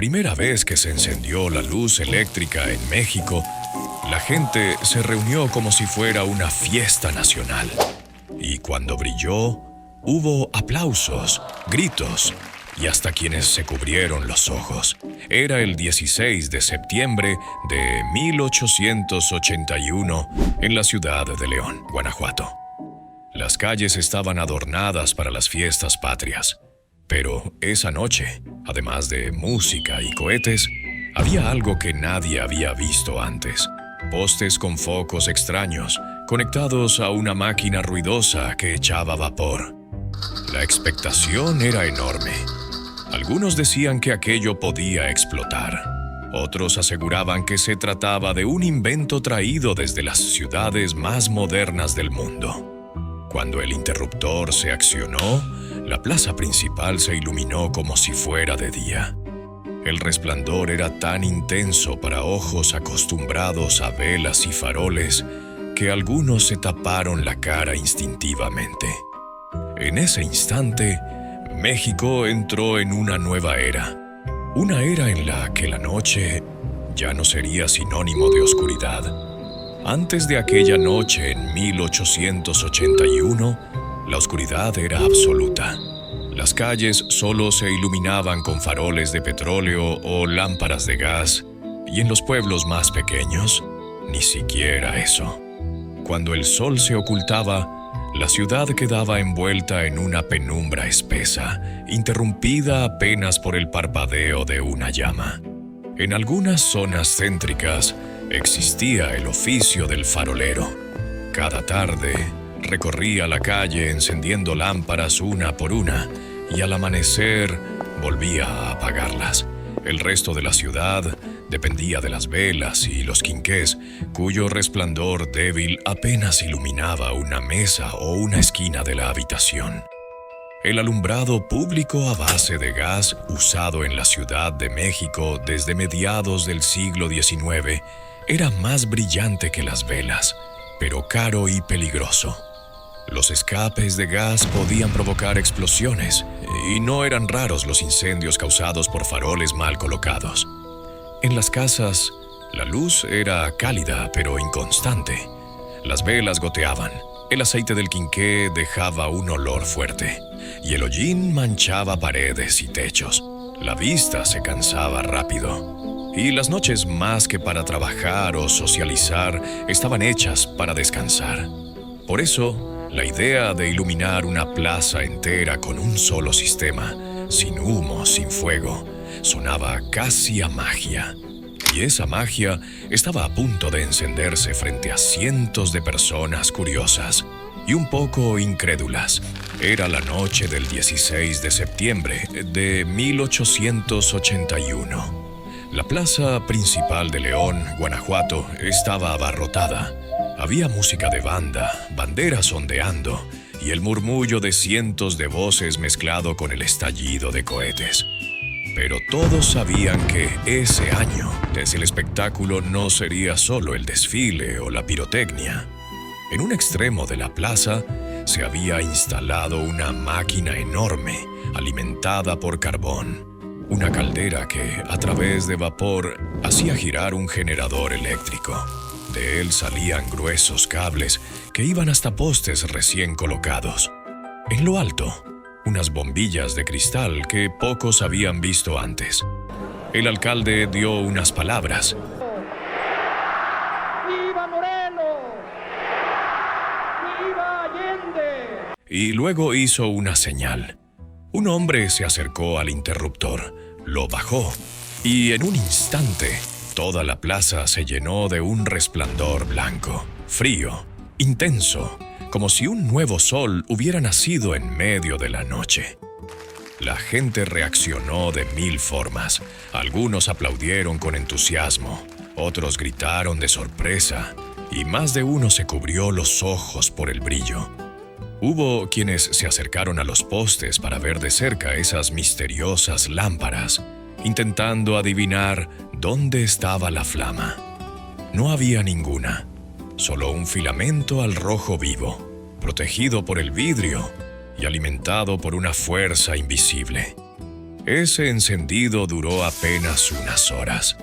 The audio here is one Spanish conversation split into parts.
primera vez que se encendió la luz eléctrica en México, la gente se reunió como si fuera una fiesta nacional. Y cuando brilló, hubo aplausos, gritos y hasta quienes se cubrieron los ojos. Era el 16 de septiembre de 1881 en la ciudad de León, Guanajuato. Las calles estaban adornadas para las fiestas patrias. Pero esa noche, además de música y cohetes, había algo que nadie había visto antes. Postes con focos extraños, conectados a una máquina ruidosa que echaba vapor. La expectación era enorme. Algunos decían que aquello podía explotar. Otros aseguraban que se trataba de un invento traído desde las ciudades más modernas del mundo. Cuando el interruptor se accionó, la plaza principal se iluminó como si fuera de día. El resplandor era tan intenso para ojos acostumbrados a velas y faroles que algunos se taparon la cara instintivamente. En ese instante, México entró en una nueva era. Una era en la que la noche ya no sería sinónimo de oscuridad. Antes de aquella noche, en 1881, la oscuridad era absoluta. Las calles solo se iluminaban con faroles de petróleo o lámparas de gas, y en los pueblos más pequeños, ni siquiera eso. Cuando el sol se ocultaba, la ciudad quedaba envuelta en una penumbra espesa, interrumpida apenas por el parpadeo de una llama. En algunas zonas céntricas existía el oficio del farolero. Cada tarde recorría la calle encendiendo lámparas una por una y al amanecer volvía a apagarlas. El resto de la ciudad dependía de las velas y los quinqués, cuyo resplandor débil apenas iluminaba una mesa o una esquina de la habitación. El alumbrado público a base de gas, usado en la Ciudad de México desde mediados del siglo XIX, era más brillante que las velas, pero caro y peligroso. Los escapes de gas podían provocar explosiones, y no eran raros los incendios causados por faroles mal colocados. En las casas, la luz era cálida pero inconstante. Las velas goteaban, el aceite del quinqué dejaba un olor fuerte, y el hollín manchaba paredes y techos. La vista se cansaba rápido, y las noches, más que para trabajar o socializar, estaban hechas para descansar. Por eso, la idea de iluminar una plaza entera con un solo sistema, sin humo, sin fuego, sonaba casi a magia. Y esa magia estaba a punto de encenderse frente a cientos de personas curiosas y un poco incrédulas. Era la noche del 16 de septiembre de 1881. La plaza principal de León, Guanajuato, estaba abarrotada. Había música de banda, banderas ondeando y el murmullo de cientos de voces mezclado con el estallido de cohetes. Pero todos sabían que ese año, el espectáculo no sería solo el desfile o la pirotecnia. En un extremo de la plaza se había instalado una máquina enorme, alimentada por carbón. Una caldera que, a través de vapor, hacía girar un generador eléctrico. De él salían gruesos cables que iban hasta postes recién colocados. En lo alto, unas bombillas de cristal que pocos habían visto antes. El alcalde dio unas palabras. ¡Viva Morelos! ¡Viva Allende! Y luego hizo una señal. Un hombre se acercó al interruptor, lo bajó, y en un instante, toda la plaza se llenó de un resplandor blanco, frío, intenso, como si un nuevo sol hubiera nacido en medio de la noche. La gente reaccionó de mil formas. Algunos aplaudieron con entusiasmo, otros gritaron de sorpresa, y más de uno se cubrió los ojos por el brillo. Hubo quienes se acercaron a los postes para ver de cerca esas misteriosas lámparas, intentando adivinar dónde estaba la flama. No había ninguna, solo un filamento al rojo vivo, protegido por el vidrio y alimentado por una fuerza invisible. Ese encendido duró apenas unas horas,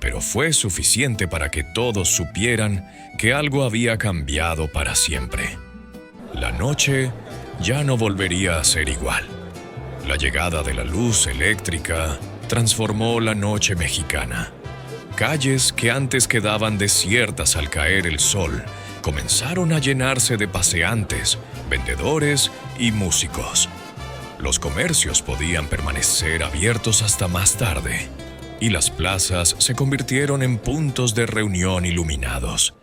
pero fue suficiente para que todos supieran que algo había cambiado para siempre. La noche ya no volvería a ser igual. La llegada de la luz eléctrica transformó la noche mexicana. Calles que antes quedaban desiertas al caer el sol comenzaron a llenarse de paseantes, vendedores y músicos. Los comercios podían permanecer abiertos hasta más tarde, y las plazas se convirtieron en puntos de reunión iluminados.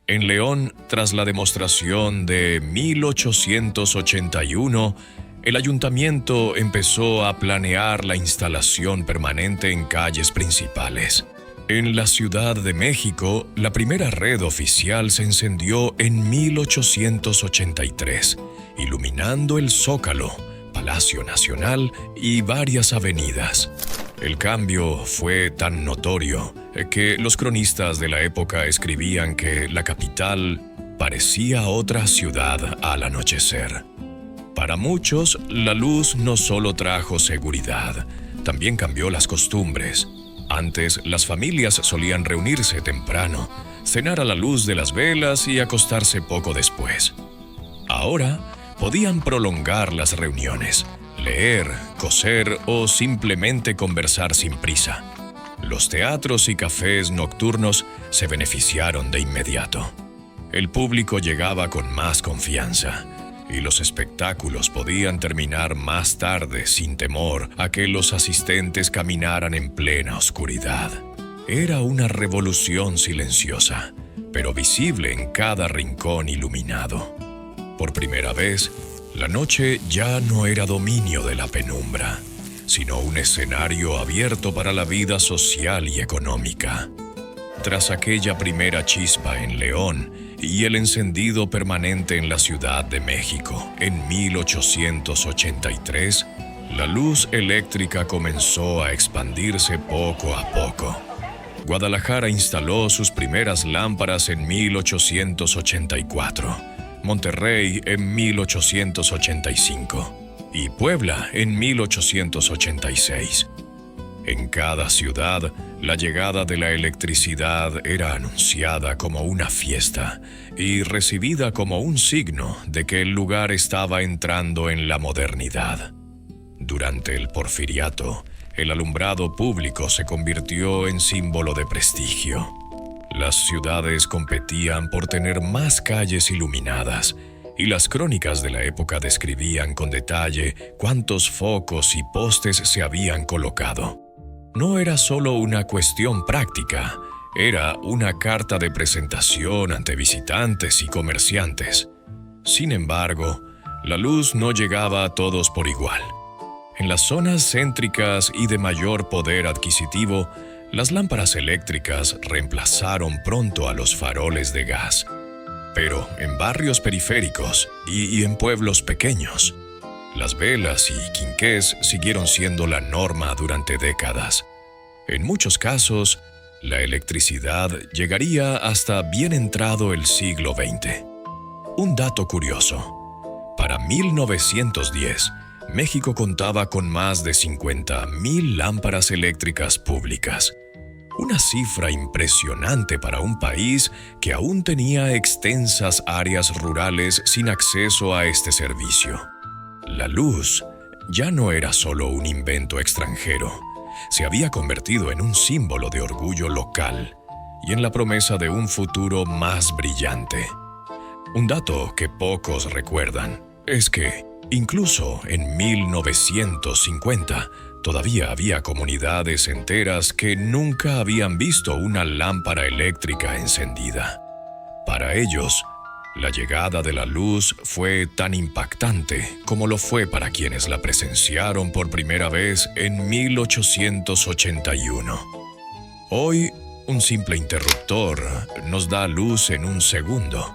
En León, tras la demostración de 1881, el ayuntamiento empezó a planear la instalación permanente en calles principales. En la Ciudad de México, la primera red oficial se encendió en 1883, iluminando el Zócalo, Palacio Nacional y varias avenidas. El cambio fue tan notorio que los cronistas de la época escribían que la capital parecía otra ciudad al anochecer. Para muchos, la luz no solo trajo seguridad, también cambió las costumbres. Antes, las familias solían reunirse temprano, cenar a la luz de las velas y acostarse poco después. Ahora, podían prolongar las reuniones, leer, coser o simplemente conversar sin prisa. Los teatros y cafés nocturnos se beneficiaron de inmediato. El público llegaba con más confianza, y los espectáculos podían terminar más tarde sin temor a que los asistentes caminaran en plena oscuridad. Era una revolución silenciosa, pero visible en cada rincón iluminado. Por primera vez, la noche ya no era dominio de la penumbra, sino un escenario abierto para la vida social y económica. Tras aquella primera chispa en León y el encendido permanente en la Ciudad de México en 1883, la luz eléctrica comenzó a expandirse poco a poco. Guadalajara instaló sus primeras lámparas en 1884, Monterrey en 1885 y Puebla en 1886. En cada ciudad, la llegada de la electricidad era anunciada como una fiesta y recibida como un signo de que el lugar estaba entrando en la modernidad. Durante el Porfiriato, el alumbrado público se convirtió en símbolo de prestigio. Las ciudades competían por tener más calles iluminadas, y las crónicas de la época describían con detalle cuántos focos y postes se habían colocado. No era solo una cuestión práctica, era una carta de presentación ante visitantes y comerciantes. Sin embargo, la luz no llegaba a todos por igual. En las zonas céntricas y de mayor poder adquisitivo, las lámparas eléctricas reemplazaron pronto a los faroles de gas. Pero en barrios periféricos y en pueblos pequeños, las velas y quinqués siguieron siendo la norma durante décadas. En muchos casos, la electricidad llegaría hasta bien entrado el siglo XX. Un dato curioso: para 1910, México contaba con más de 50,000 lámparas eléctricas públicas. Una cifra impresionante para un país que aún tenía extensas áreas rurales sin acceso a este servicio. La luz ya no era solo un invento extranjero, se había convertido en un símbolo de orgullo local y en la promesa de un futuro más brillante. Un dato que pocos recuerdan es que, incluso en 1950, todavía había comunidades enteras que nunca habían visto una lámpara eléctrica encendida. Para ellos, la llegada de la luz fue tan impactante como lo fue para quienes la presenciaron por primera vez en 1881. Hoy, un simple interruptor nos da luz en un segundo,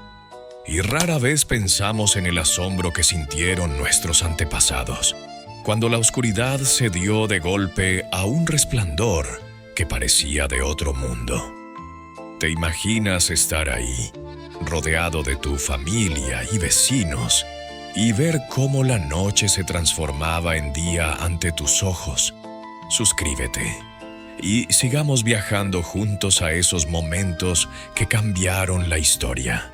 y rara vez pensamos en el asombro que sintieron nuestros antepasados cuando la oscuridad se dio de golpe a un resplandor que parecía de otro mundo. ¿Te imaginas estar ahí, rodeado de tu familia y vecinos, y ver cómo la noche se transformaba en día ante tus ojos? suscríbete y sigamos viajando juntos a esos momentos que cambiaron la historia.